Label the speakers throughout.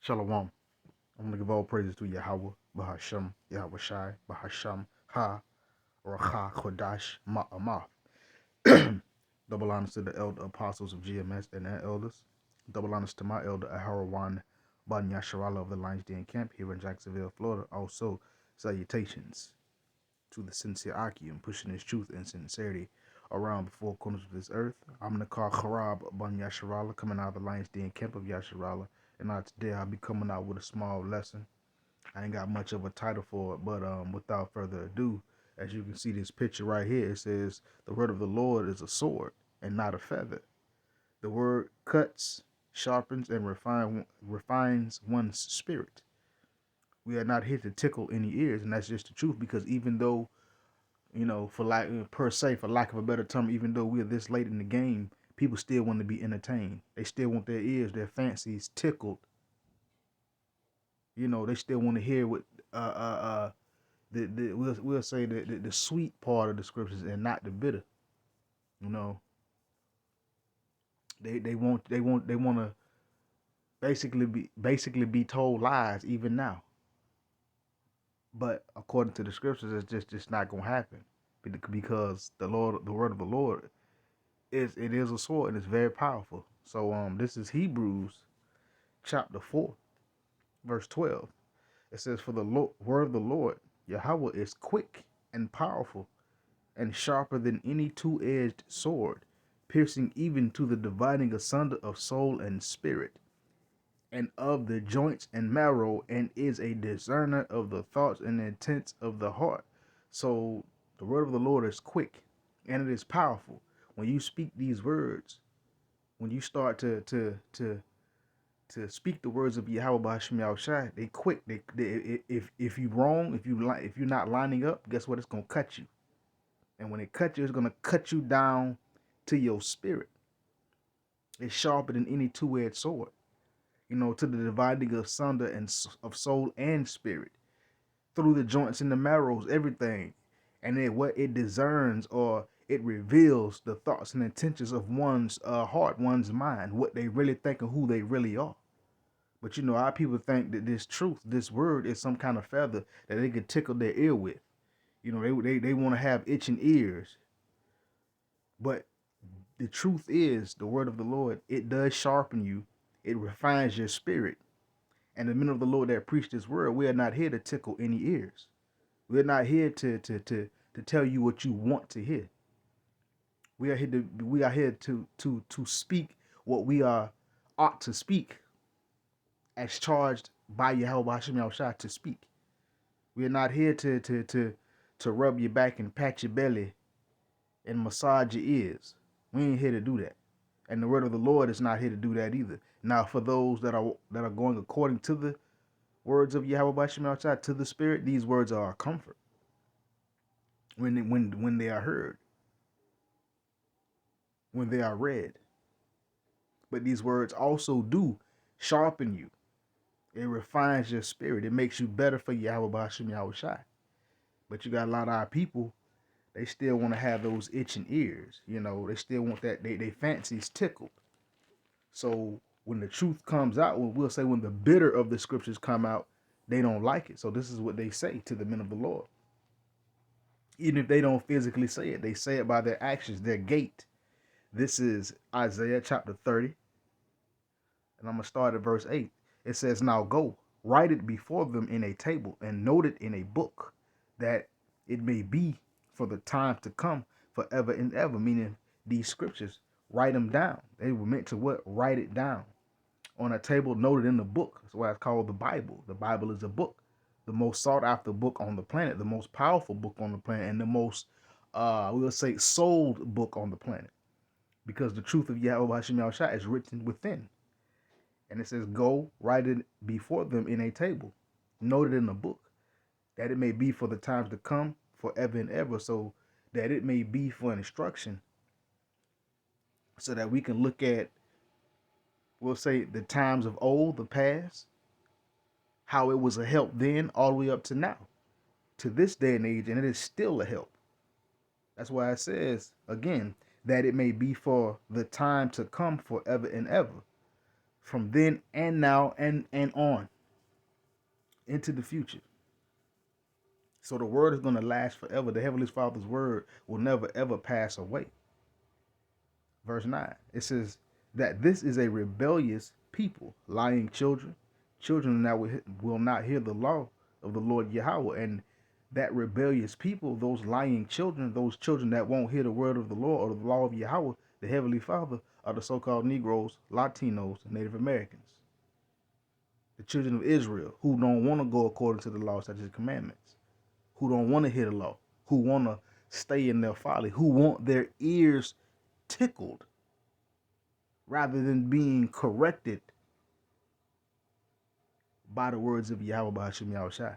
Speaker 1: Shalom. I'm going to give all praises to Yahweh, Bahasham, Yahweh Shai, Bahasham, Ha, Racha, Chodash, Ma'amath. Double honors to the elder apostles of GMS and their elders. Double honors to my elder, Aharawan Ban Yasharala of the Lions Den Camp here in Jacksonville, Florida. Also, salutations to the sincere Akim, pushing his truth and sincerity around the four corners of this earth. I'm Nakar Kharab Ban Yasharala, coming out of the Lions Den Camp of Yasharala. And today I'll be coming out with a small lesson. I ain't got much of a title for it, but without further ado, as you can see this picture right here, it says, the word of the Lord is a sword and not a feather. The word cuts, sharpens, and refines one's spirit. We are not here to tickle any ears, and that's just the truth, because even though, for lack of a better term, even though we are this late in the game, people still want to be entertained. They still want their ears, their fancies tickled. They still want to hear what we'll say the sweet part of the scriptures and not the bitter. They want to basically be told lies even now. But according to the scriptures, it's just not gonna happen, because the word of the Lord is a sword and it's very powerful. So this is Hebrews chapter 4, verse 12. It says, "For the word of the Lord Yahweh is quick and powerful, and sharper than any two-edged sword, piercing even to the dividing asunder of soul and spirit, and of the joints and marrow, and is a discerner of the thoughts and intents of the heart." So the word of the Lord is quick and it is powerful. When you speak these words, when you start to speak the words of Yahweh B'Hashem Yahushai, they quick. If you wrong, if you're not lining up, guess what? It's gonna cut you. And when it cuts you, it's gonna cut you down to your spirit. It's sharper than any two-edged sword, to the dividing of asunder and of soul and spirit, through the joints and the marrows, everything. And what it discerns, or it reveals the thoughts and intentions of one's heart, one's mind, what they really think and who they really are. But our people think that this truth, this word, is some kind of feather that they can tickle their ear with. They want to have itching ears. But the truth is, the word of the Lord, it does sharpen you. It refines your spirit. And the men of the Lord that preach this word, we are not here to tickle any ears. We're not here to tell you what you want to hear. We are here to speak what we ought to speak, as charged by Yahweh Hashem Yahushua to speak. We are not here to rub your back and pat your belly and massage your ears. We ain't here to do that. And the word of the Lord is not here to do that either. Now, for those that are going according to the words of Yahweh B'Hashem Yahushua, to the Spirit, these words are a comfort when they are heard, when they are read. But these words also do sharpen you. It refines your spirit. It makes you better for Yahweh B'Hashem Yahushua. But you got a lot of our people, they still want to have those itching ears. They still want that, they fancies tickled. So when the truth comes out, we'll say when the bitter of the scriptures come out, they don't like it. So this is what they say to the men of the Lord. Even if they don't physically say it, they say it by their actions, their gait. This is Isaiah chapter 30. And I'm going to start at verse 8. It says, "Now go, write it before them in a table, and note it in a book, that it may be for the time to come, forever and ever." Meaning these scriptures, write them down. They were meant to what? Write it down on a table, noted in the book. That's why it's called the Bible. The Bible is a book, the most sought after book on the planet, the most powerful book on the planet, and the most, we'll say, sold book on the planet, because the truth of Yahweh Hashem Yahushua is written within. And it says, "Go, write it before them in a table, noted in a book, that it may be for the times to come, forever and ever." So that it may be for instruction, so that we can look at, we'll say, the times of old, the past, how it was a help then all the way up to now, to this day and age, and it is still a help. That's why it says, again, that it may be for the time to come, forever and ever. from then and now and on into the future. So the word is going to last forever. The Heavenly Father's word will never ever pass away. Verse 9, it says that this is a rebellious people, lying children, children that will not hear the law of the Lord Yahweh. And that rebellious people, those lying children, those children that won't hear the word of the Lord or the law of Yahweh, the Heavenly Father, are the so-called Negroes, Latinos, and Native Americans. The children of Israel who don't want to go according to the law, such as commandments, who don't want to hear the law, who want to stay in their folly, who want their ears tickled rather than being corrected by the words of Yahweh B'Hashem Yahushai.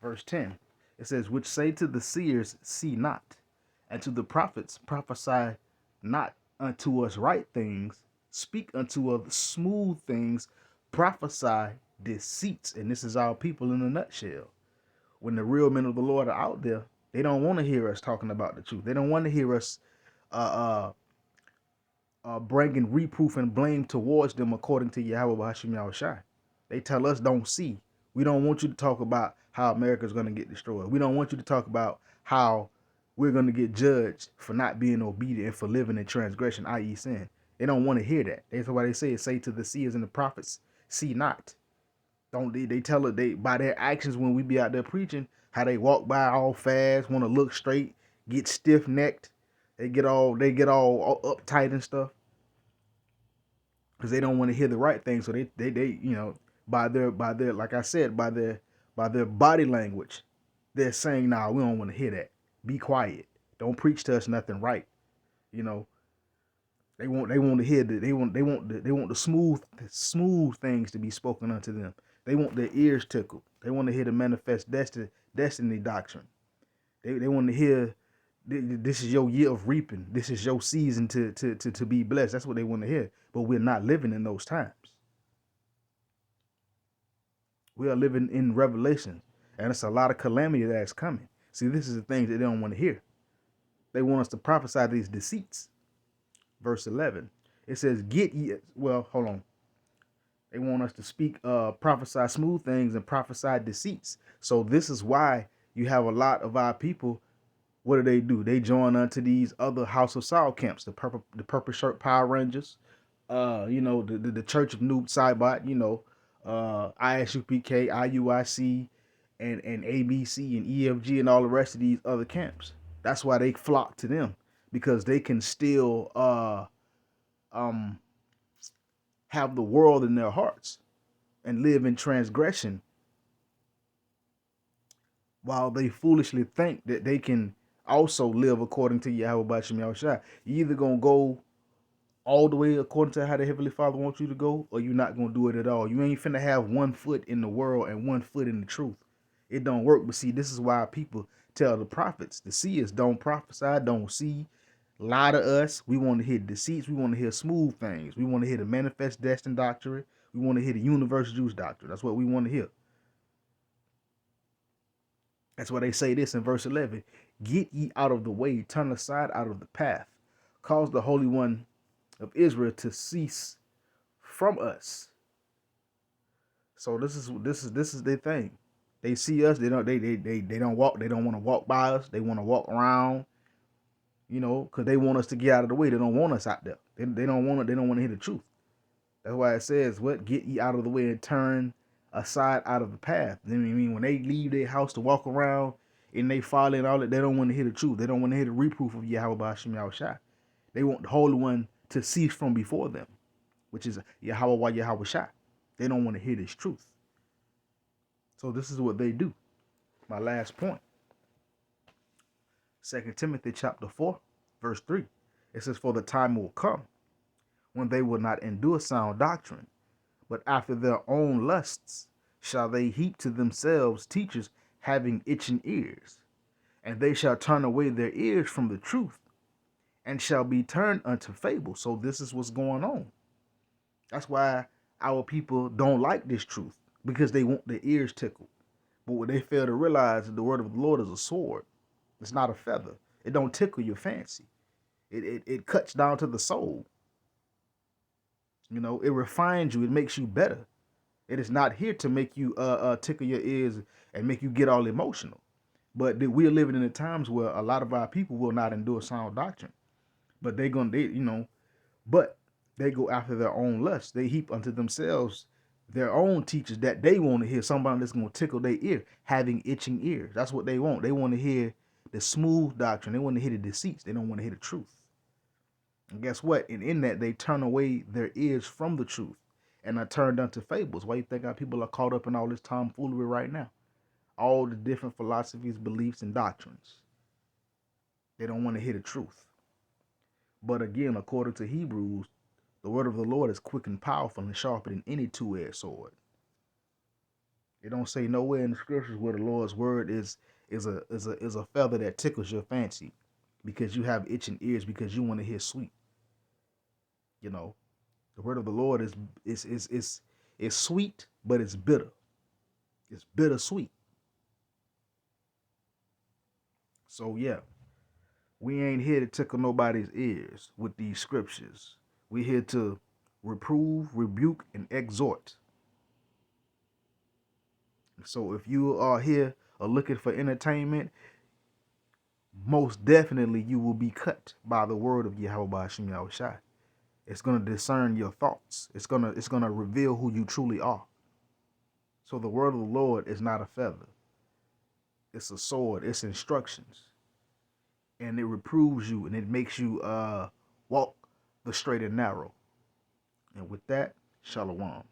Speaker 1: Verse 10, it says, which say to the seers, see not, and to the prophets, prophesy not unto us right things, speak unto us smooth things, prophesy deceits. And this is our people in a nutshell. When the real men of the Lord are out there, they don't want to hear us talking about the truth. They don't want to hear us bringing reproof and blame towards them according to Yahweh B'Hashem Yahushai. They tell us don't see. We don't want you to talk about how America's going to get destroyed. We don't want you to talk about how we're going to get judged for not being obedient and for living in transgression, i.e. sin. They don't want to hear that. That's why they say to the seers and the prophets, see not. Don't they tell it they by their actions when we be out there preaching, how they walk by all fast, want to look straight, get stiff necked, they get all uptight and stuff. Because they don't want to hear the right thing. So they by their like I said, by their body language, they're saying, nah, we don't want to hear that. Be quiet. Don't preach to us nothing right. You know, they want to hear that they want the smooth things to be spoken unto them. They want their ears tickled. They want to hear the manifest destiny doctrine. They want to hear this is your year of reaping. This is your season to be blessed. That's what they want to hear. But we're not living in those times. We are living in Revelation. And it's a lot of calamity that's coming. See, this is the things that they don't want to hear. They want us to prophesy these deceits. Verse 11. It says, get ye, well, hold on. They want us to speak, prophesy smooth things and prophesy deceits. So this is why you have a lot of our people. What do? They join unto these other House of Saul camps, the purple shirt Power Rangers, the Church of Noob Saibot, ISUPK, IUIC, and ABC and EFG and all the rest of these other camps. That's why they flock to them, because they can still have the world in their hearts and live in transgression while they foolishly think that they can also live according to Yahweh B'Hashem Yahushai. You either gonna go all the way according to how the Heavenly Father wants you to go, or you're not gonna do it at all. You ain't finna have one foot in the world and one foot in the truth. It don't work. But see, this is why people tell the prophets, the seers, don't prophesy, don't see, lie to us. We want to hear deceits. We want to hear smooth things. We want to hear the manifest destiny doctrine. We want to hear the universal Jews doctrine. That's what we want to hear. That's why they say this in verse 11. Get ye out of the way, turn aside out of the path. Cause the Holy One of Israel to cease from us. So this is their thing. They see us, they don't want to walk by us. They want to walk around, because they want us to get out of the way. They don't want us out there. They don't want to hear the truth. That's why it says, what? Get ye out of the way and turn aside out of the path. I mean, when they leave their house to walk around and they follow and all that, they don't want to hear the truth. They don't want to hear the reproof of Yahweh B'Hashem Yahushai. They want the Holy One to cease from before them, which is Yahweh Yahushai. They don't want to hear this truth. So this is what they do. My last point. 2 Timothy chapter 4, verse 3. It says, for the time will come when they will not endure sound doctrine, but after their own lusts shall they heap to themselves teachers having itching ears, and they shall turn away their ears from the truth, and shall be turned unto fables. So this is what's going on. That's why our people don't like this truth, because they want their ears tickled. But what they fail to realize is the word of the Lord is a sword. It's not a feather. It don't tickle your fancy. It cuts down to the soul. You know, it refines you. It makes you better. It is not here to make you tickle your ears and make you get all emotional. But we're living in the times where a lot of our people will not endure sound doctrine. But but they go after their own lust. They heap unto themselves their own teachers that they want to hear. Somebody that's going to tickle their ear, having itching ears. That's what they want. They want to hear the smooth doctrine. They want to hear the deceits. They don't want to hear the truth. And guess what? And in that, they turn away their ears from the truth and are turned unto fables. Why you think our people are caught up in all this tomfoolery right now? All the different philosophies, beliefs, and doctrines. They don't want to hear the truth. But again, according to Hebrews, the word of the Lord is quick and powerful and sharper than any two-edged sword. It don't say nowhere in the scriptures where the Lord's word is a feather that tickles your fancy because you have itching ears because you want to hear sweet. You know, the word of the Lord is sweet, but it's bitter. It's bittersweet. So yeah, we ain't here to tickle nobody's ears with these scriptures. We're here to reprove, rebuke, and exhort. So if you are here or looking for entertainment, most definitely you will be cut by the word of Yahweh Ba'ashim Yahushai. It's gonna discern your thoughts. It's gonna reveal who you truly are. So the word of the Lord is not a feather. It's a sword. It's instructions, and it reproves you and it makes you walk the straight and narrow. And with that, shalom.